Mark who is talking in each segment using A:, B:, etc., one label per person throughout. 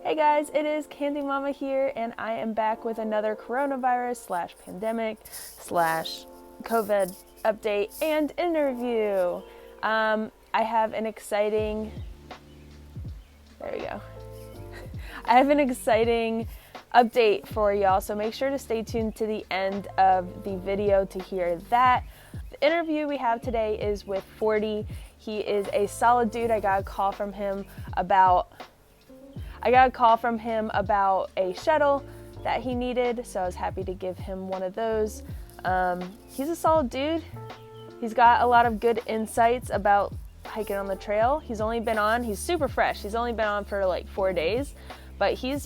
A: Hey guys, it is Candy Mama here, and I am back with another coronavirus / pandemic / COVID update and interview. I have an exciting, I have an exciting update for y'all, so make sure to stay tuned to the end of the video to hear that. The interview we have today is with 40. He is a solid dude. I got a call from him about a shuttle that he needed, so I was happy to give him one of those. He's a solid dude. He's got a lot of good insights about hiking on the trail. He's super fresh. He's only been on for like 4 days, but he's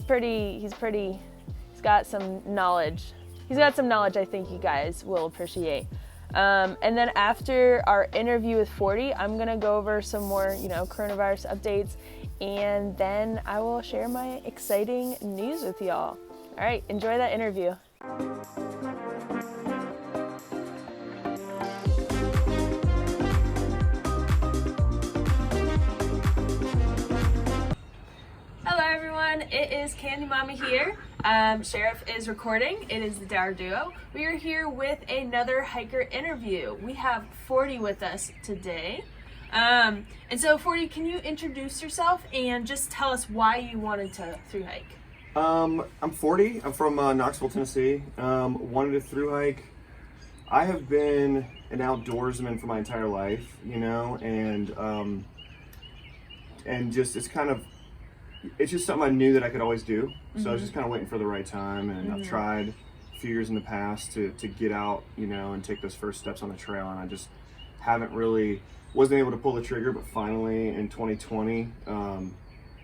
A: got some knowledge. He's got some knowledge I think you guys will appreciate. And then after our interview with 40, I'm gonna go over some more, coronavirus updates, and then I will share my exciting news with y'all. All right, enjoy that interview. Hello everyone, it is Candy Mama here. Sheriff is recording. It is the Dower Duo. We are here with another hiker interview. We have 40 with us today. And so 40, can you introduce yourself and just tell us why you wanted to thru hike?
B: I'm 40. I'm from Knoxville, Tennessee. Wanted to thru hike. I have been an outdoorsman for my entire life, and just it's just something I knew that I could always do. So I was just kind of waiting for the right time, and I've tried a few years in the past to get out, and take those first steps on the trail, and I just wasn't able to pull the trigger, but finally in 2020,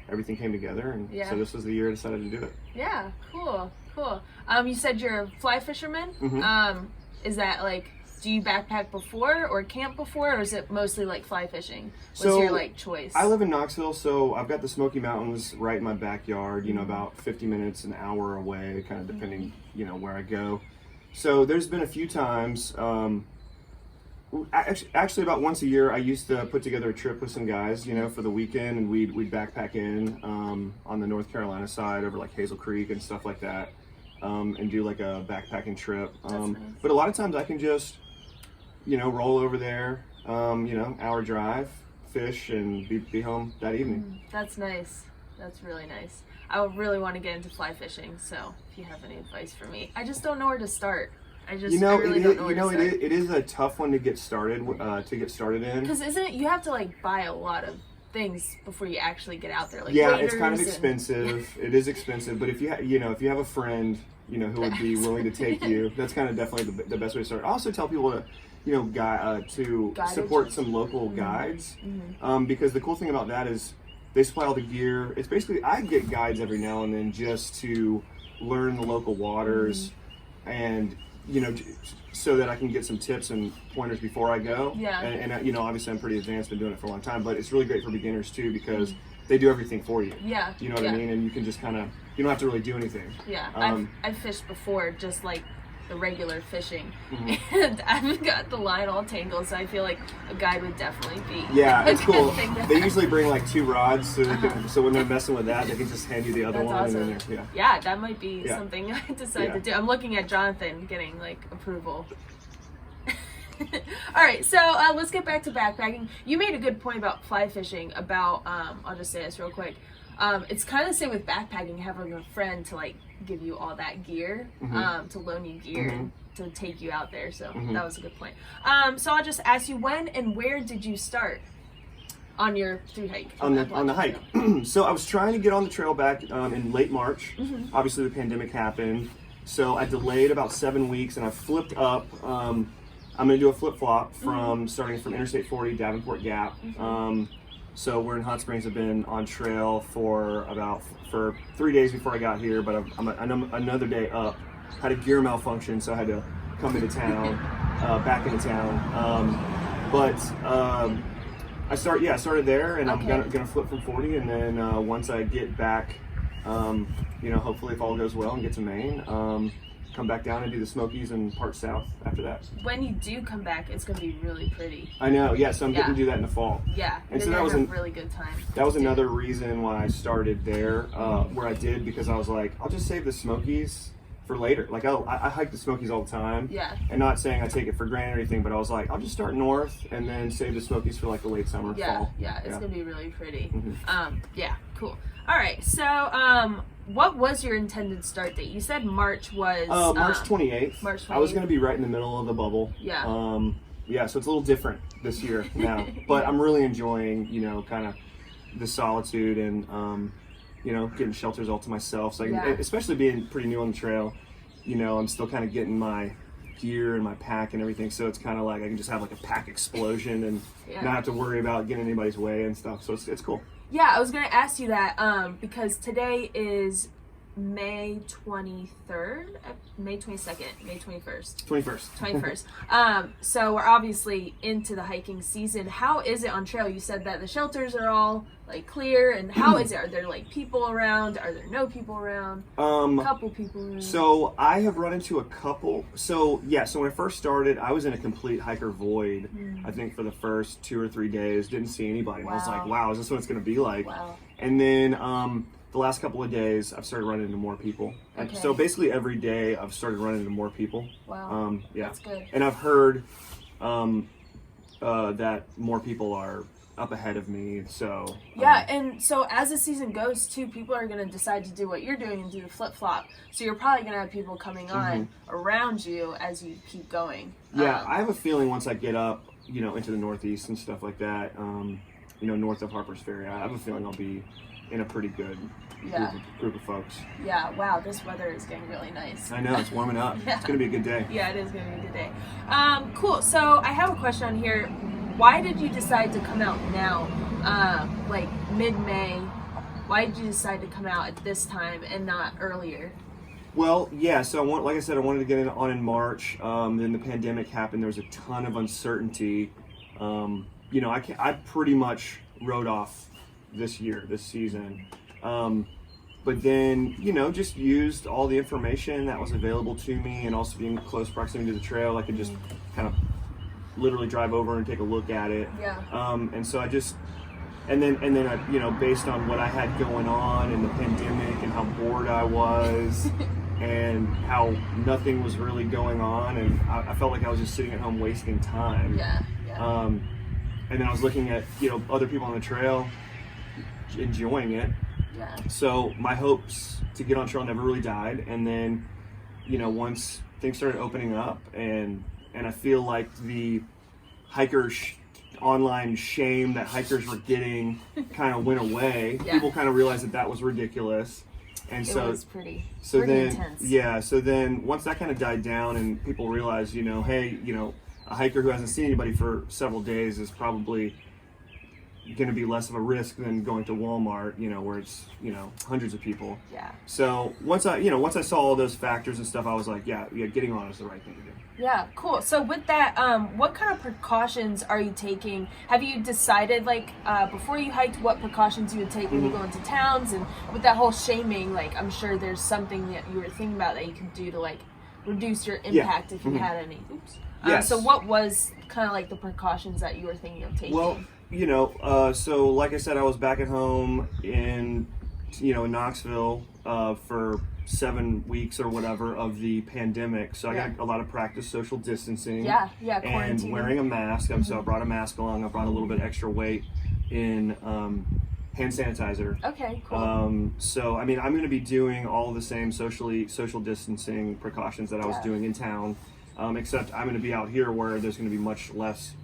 B: everything came together, and so this was the year I decided to do it. Yeah,
A: cool. You said you're a fly fisherman. Is that do you backpack before or camp before, or is it mostly fly fishing? What's your choice?
B: I live in Knoxville, so I've got the Smoky Mountains right in my backyard, about 50 minutes, an hour away, kind of depending, where I go. So there's been a few times, actually about once a year, I used to put together a trip with some guys, for the weekend, and we'd backpack in on the North Carolina side over Hazel Creek and stuff like that, and do a backpacking trip. Nice. But a lot of times I can just roll over there, hour drive, fish, and be home that evening.
A: That's nice. That's really nice. I really want to get into fly fishing, so if you have any advice for me, I just don't know where to start. I really don't know where to start.
B: It is a tough one to get started in.
A: Because isn't it, you have to buy a lot of things before you actually get out there?
B: It's kind of expensive. It is expensive, but if you if you have a friend, who would be willing to take you, that's kind of definitely the best way to start. I also tell people to support some local guides, because the cool thing about that is they supply all the gear. It's basically, I get guides every now and then just to learn the local waters, and so that I can get some tips and pointers before I go. And obviously I'm pretty advanced, been doing it for a long time, but it's really great for beginners too, because they do everything for you. You know what I mean? And you can just you don't have to really do anything.
A: I've fished before, just the regular fishing, and I've got the line all tangled, so I feel like a guide would definitely be
B: it's cool. They usually bring 2 rods, so they can, so when they're messing with that, they can just hand you the other one.
A: Awesome.
B: And then
A: That might be something I decide to do. I'm looking at Jonathan getting approval. All right, so let's get back to backpacking. You made a good point about fly fishing, about I'll just say this real quick. It's kind of the same with backpacking, having a friend to give you all that gear, to loan you gear and to take you out there. So that was a good point. So I'll just ask you, when and where did you start on your thru hike?
B: On the hike. So I was trying to get on the trail back in late March. Obviously the pandemic happened, so I delayed about 7 weeks, and I flipped up. I'm going to do a flip-flop from starting from Interstate 40, Davenport Gap. So we're in Hot Springs. I've been on trail for 3 days before I got here, but I'm another day up. Had a gear malfunction, so I had to come into town, back into town. I started there, and I'm gonna flip from 40, and then once I get back, hopefully if all goes well and get to Maine, come back down and do the Smokies and part south after that.
A: When you do come back, it's going to be really pretty.
B: I know, yeah, so I'm getting to do that in the fall.
A: Yeah,
B: and so
A: that was
B: a
A: really good time.
B: That was another reason why I started there, where I did, because I was like, I'll just save the Smokies for later. Like, I hike the Smokies all the time.
A: Yeah.
B: And not saying I take it for granted or anything, but I was like, I'll just start north and then save the Smokies for like the late summer, fall.
A: Yeah, it's going to be really pretty.
B: Mm-hmm.
A: Yeah, cool. All right, so what was your intended start date? You said March was...
B: March 28th.
A: March 28th.
B: I was going to be right in the middle of the bubble.
A: Yeah.
B: Yeah, so it's a little different this year now. But I'm really enjoying, you know, kind of the solitude and, you know, getting shelters all to myself. So especially being pretty new on the trail, you know, I'm still kind of getting my gear and my pack and everything. So it's kind of like I can just have like a pack explosion and not have to worry about getting anybody's way and stuff. So it's cool.
A: Yeah, I was going to ask you that because today is May 23rd, May 22nd, May 21st. 21st. So we're obviously into the hiking season. How is it on trail? You said that the shelters are all like clear, and how is it? Are there like people around? Are there no people around? A couple people around.
B: So I have run into a couple. So when I first started, I was in a complete hiker void. I think for the first 2 or 3 days, didn't see anybody.
A: Wow.
B: I was like, wow, is this what it's going to be like?
A: Wow.
B: And then the last couple of days, I've started running into more people.
A: Okay.
B: So basically every day, I've started running into more people.
A: Wow.
B: Yeah.
A: That's good.
B: And I've heard that more people are up ahead of me. So
A: and so as the season goes too, people are going to decide to do what you're doing and do the flip-flop. So you're probably going to have people coming on around you as you keep going.
B: Yeah, I have a feeling once I get up, you know, into the Northeast and stuff like that, you know, north of Harper's Ferry, I have a feeling I'll be in a pretty good group of folks.
A: Yeah, wow, this weather is getting really nice.
B: I know, it's warming up. It's going to be a good day.
A: Yeah, it is going to be a good day. Cool, so I have a question on here. Why did you decide to come out now, like mid-May? Why did you decide to come out at this time and not earlier?
B: Well, yeah, so like I said, I wanted to get it on in March. Then the pandemic happened. There was a ton of uncertainty. You know, I pretty much wrote off this season. But then, you know, just used all the information that was available to me, and also being close proximity to the trail, I could just kind of literally drive over and take a look at it.
A: Yeah.
B: And so I just, and then I, you know, based on what I had going on in the pandemic and how bored I was and how nothing was really going on, and I felt like I was just sitting at home wasting time.
A: Yeah.
B: And then I was looking at, you know, other people on the trail enjoying it.
A: Yeah.
B: So my hopes to get on trail never really died. And then, you know, once things started opening up and I feel like the online shame that hikers were getting kind of went away.
A: Yeah.
B: People kind of realized that was ridiculous. And
A: It was pretty intense.
B: Yeah, so then once that kind of died down and people realized, you know, hey, you know, a hiker who hasn't seen anybody for several days is probably going to be less of a risk than going to Walmart, you know, where it's, you know, hundreds of people.
A: Yeah.
B: So once I saw all those factors and stuff, I was like, yeah, getting on is the right thing to do.
A: Yeah, cool. So with that, what kind of precautions are you taking? Have you decided, like, before you hiked, what precautions you would take when you go into towns? And with that whole shaming, like, I'm sure there's something that you were thinking about that you could do to, like, reduce your impact if you had any. Oops.
B: Yes.
A: So what was kind of like the precautions that you were thinking of taking?
B: Well, you know, so like I said, I was back at home in Knoxville for 7 weeks or whatever of the pandemic. So I got a lot of practice social distancing.
A: Yeah,
B: and wearing a mask. So I brought a mask along. I brought a little bit extra weight in hand sanitizer.
A: Okay, cool.
B: So I mean, I'm going to be doing all the same social distancing precautions that I was doing in town, except I'm going to be out here where there's going to be much less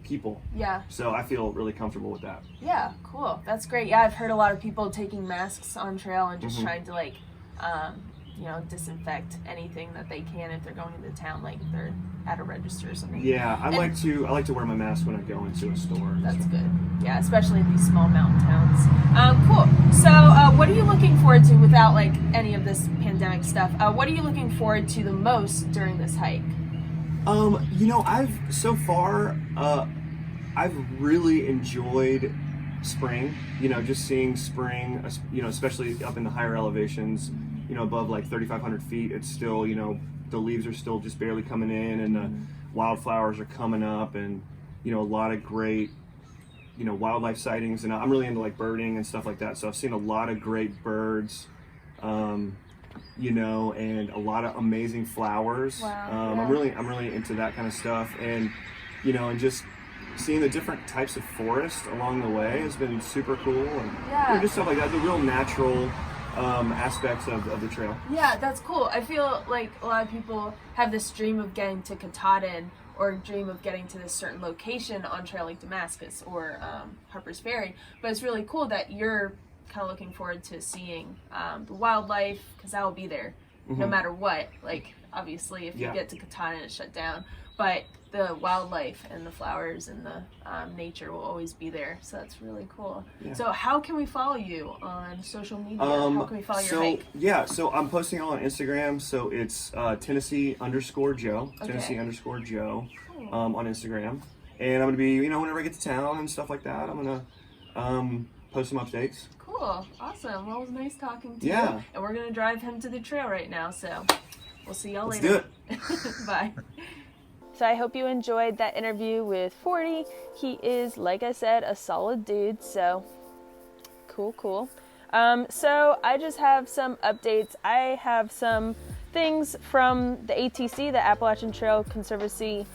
B: people.
A: Yeah.
B: So I feel really comfortable with that.
A: Yeah, cool. That's great. Yeah, I've heard a lot of people taking masks on trail and just trying to, like, you know, disinfect anything that they can if they're going into town, like if they're at a register or something.
B: Yeah, I like to wear my mask when I go into a store.
A: That's good. Yeah, especially in these small mountain towns. Cool. So, what are you looking forward to without, like, any of this pandemic stuff? What are you looking forward to the most during this hike?
B: You know, I've really enjoyed spring, you know, just seeing spring, you know, especially up in the higher elevations, above like 3,500 feet, it's still, the leaves are still just barely coming in, and the wildflowers are coming up, and, a lot of great, wildlife sightings. And I'm really into like birding and stuff like that. So I've seen a lot of great birds, and a lot of amazing flowers.
A: Wow.
B: I'm really into that kind of stuff. And, and just seeing the different types of forest along the way has been super cool. And just stuff like that, the real natural aspects of the trail.
A: Yeah, that's cool. I feel like a lot of people have this dream of getting to Katahdin, or dream of getting to this certain location on trail like Damascus or Harper's Ferry, but it's really cool that you're kind of looking forward to seeing the wildlife, because that will be there no matter what. Like, obviously if you get to Katahdin, it's shut down, but the wildlife and the flowers and the nature will always be there. So that's really cool. So how can we follow you on social media? How can we follow your hike?
B: So I'm posting on Instagram. So it's Tennessee_Joe, Tennessee_Joe on Instagram. And I'm gonna be, whenever I get to town and stuff like that, I'm gonna post some updates.
A: Cool, awesome. Well, it was nice talking to you. And we're gonna drive him to the trail right now. So we'll see y'all later.
B: Let's do it.
A: Bye. So I hope you enjoyed that interview with 40. He is, like I said, a solid dude, so cool. So I just have some updates. I have some things from the ATC, the Appalachian Trail Conservancy.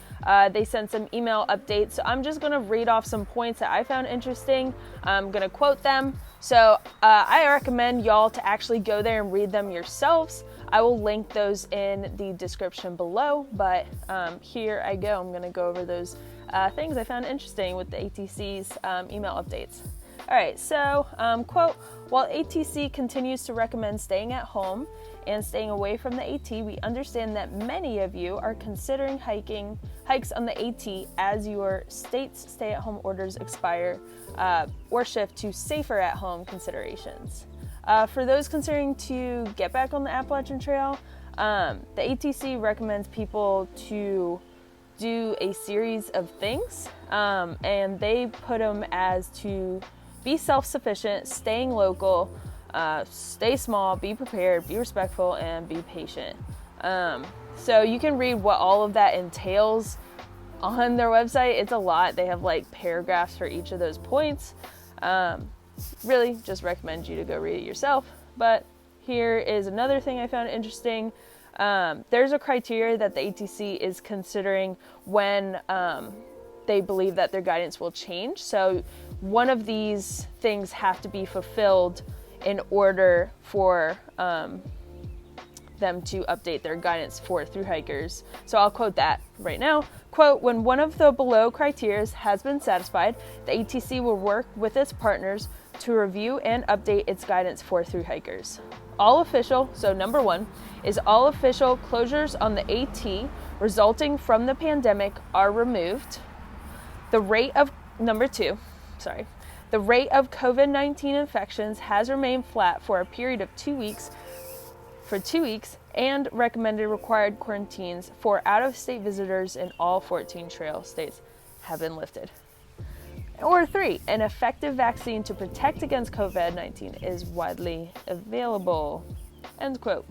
A: They sent some email updates, so I'm just going to read off some points that I found interesting. I'm going to quote them. So I recommend y'all to actually go there and read them yourselves. I will link those in the description below, but here I go. I'm going to go over those things I found interesting with the ATC's email updates. All right, so quote, while ATC continues to recommend staying at home and staying away from the AT, we understand that many of you are considering hikes on the AT as your state's stay-at-home orders expire or shift to safer at-home considerations. For those considering to get back on the Appalachian Trail, the ATC recommends people to do a series of things, and they put them as to be self-sufficient, staying local, stay small, be prepared, be respectful, and be patient. So you can read what all of that entails on their website. It's a lot. They have like paragraphs for each of those points. Really just recommend you to go read it yourself. But here is another thing I found interesting. There's a criteria that the ATC is considering when they believe that their guidance will change. So one of these things have to be fulfilled in order for them to update their guidance for thru hikers. So I'll quote that right now. Quote, when one of the below criteria has been satisfied, the ATC will work with its partners to review and update its guidance for thru hikers. All official, so number one, is all official closures on the AT resulting from the pandemic are removed. The rate of COVID-19 infections has remained flat for a period of 2 weeks, and recommended required quarantines for out-of-state visitors in all 14 trail states have been lifted. Or 3, an effective vaccine to protect against COVID-19 is widely available. End quote.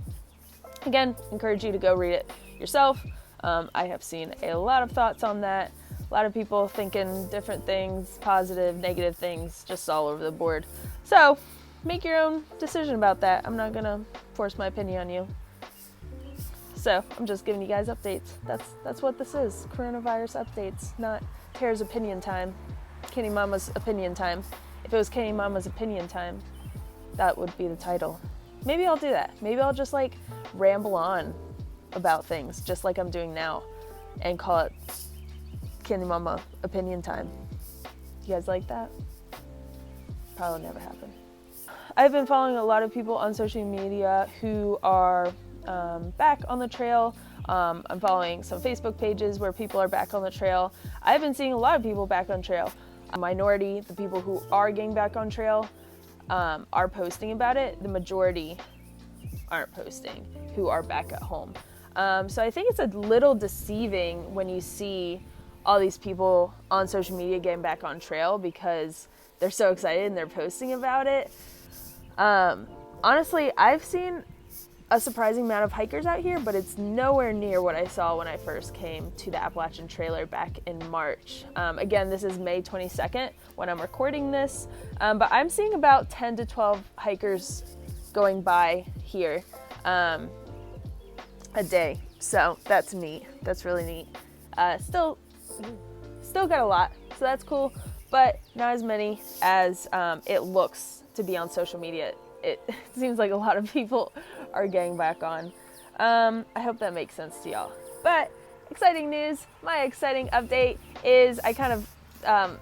A: Again, encourage you to go read it yourself. I have seen a lot of thoughts on that. A lot of people thinking different things, positive, negative things, just all over the board. So make your own decision about that. I'm not gonna force my opinion on you. So I'm just giving you guys updates. That's what this is. Coronavirus updates, not Tara's opinion time. Kenny Mama's opinion time. If it was Kenny Mama's opinion time, that would be the title. Maybe I'll do that. Maybe I'll just like ramble on about things just like I'm doing now and call it Kenny Mama opinion time. You guys like that? Probably never happen. I've been following a lot of people on social media who are back on the trail. I'm following some Facebook pages where people are back on the trail. I've been seeing a lot of people back on trail. A minority, the people who are getting back on trail, are posting about it. The majority aren't posting, who are back at home. So I think it's a little deceiving when you see all these people on social media getting back on trail because they're so excited and they're posting about it. Honestly, I've seen a surprising amount of hikers out here, but it's nowhere near what I saw when I first came to the Appalachian Trailer back in March. Again, this is May 22nd when I'm recording this, but I'm seeing about 10 to 12 hikers going by here a day. So that's neat. That's really neat. Still got a lot, so that's cool, but not as many as it looks to be on social media. It seems like a lot of people are getting back on. I hope that makes sense to y'all. But exciting news, my exciting update is, I kind of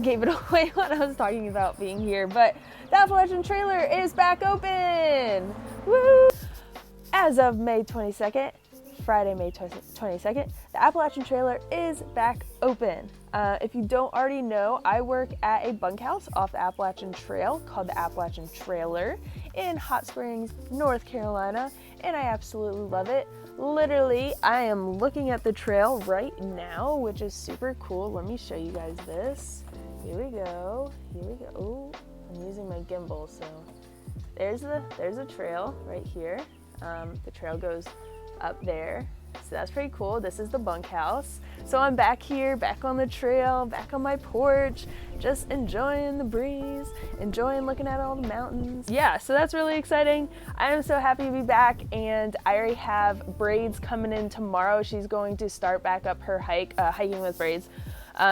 A: gave it away when I was talking about being here, but the Appalachian Trailer is back open! Woo! As of May 22nd, Friday, May 22nd, the Appalachian Trailer is back open. If you don't already know, I work at a bunkhouse off the Appalachian Trail called the Appalachian Trailer in Hot Springs, North Carolina, and I absolutely love it. Literally, I am looking at the trail right now, which is super cool. Let me show you guys this. Here we go. Here we go. Ooh, I'm using my gimbal, so there's the trail right here. The trail goes up there, so that's pretty cool. This is the bunkhouse, so I'm back here, back on the trail, back on my porch, just enjoying the breeze, enjoying looking at all the mountains. Yeah, so that's really exciting. I am so happy to be back, and I already have Braids coming in tomorrow. She's going to start back up her hike, hiking with Braids.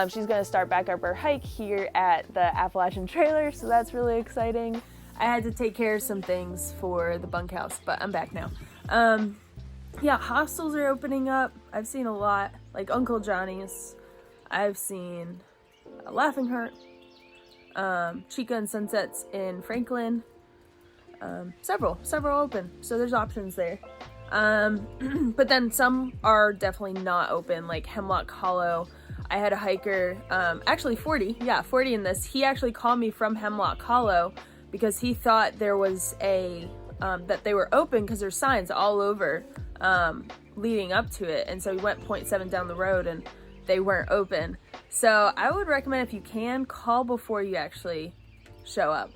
A: She's going to start back up her hike here at the Appalachian Trailer, so that's really exciting. I had to take care of some things for the bunkhouse, but I'm back now. Yeah, hostels are opening up. I've seen a lot, like Uncle Johnny's. I've seen Laughing Heart, Chica and Sunsets in Franklin. Several open, so there's options there. But then some are definitely not open, like Hemlock Hollow. I had a hiker, actually 40 in this. He actually called me from Hemlock Hollow because he thought there was that they were open because there's signs all over leading up to it, and so we went 0.7 down the road and they weren't open. So I would recommend, if you can, call before you actually show up,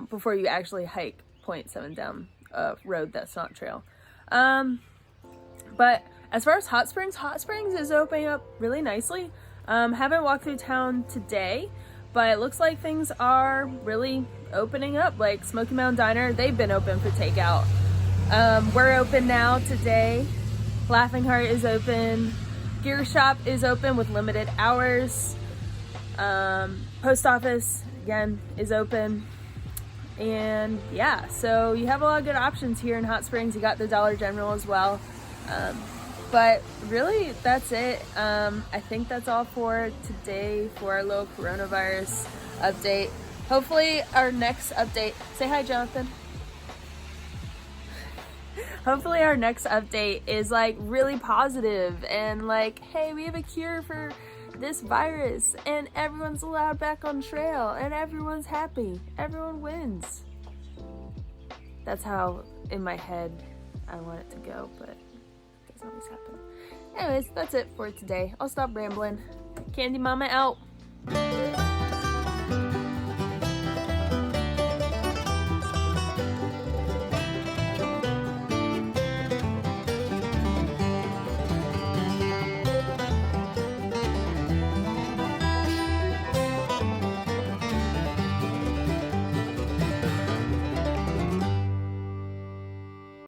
A: before you actually hike 0.7 down a road that's not trail. But as far as Hot Springs is opening up really nicely. Haven't walked through town today, but it looks like things are really opening up. Like Smoky Mountain Diner, they've been open for takeout. We're open now today. Laughing Heart is open. Gear Shop is open with limited hours. Post Office, again, is open. And yeah, so you have a lot of good options here in Hot Springs. You got the Dollar General as well. But really, that's it. I think that's all for today for our little coronavirus update. Hopefully our next update, say hi, Jonathan. Hopefully our next update is like really positive and like, hey, we have a cure for this virus and everyone's allowed back on trail and everyone's happy. Everyone wins. That's how in my head I want it to go, but it doesn't always happen. Anyways, that's it for today. I'll stop rambling. Candy Mama out.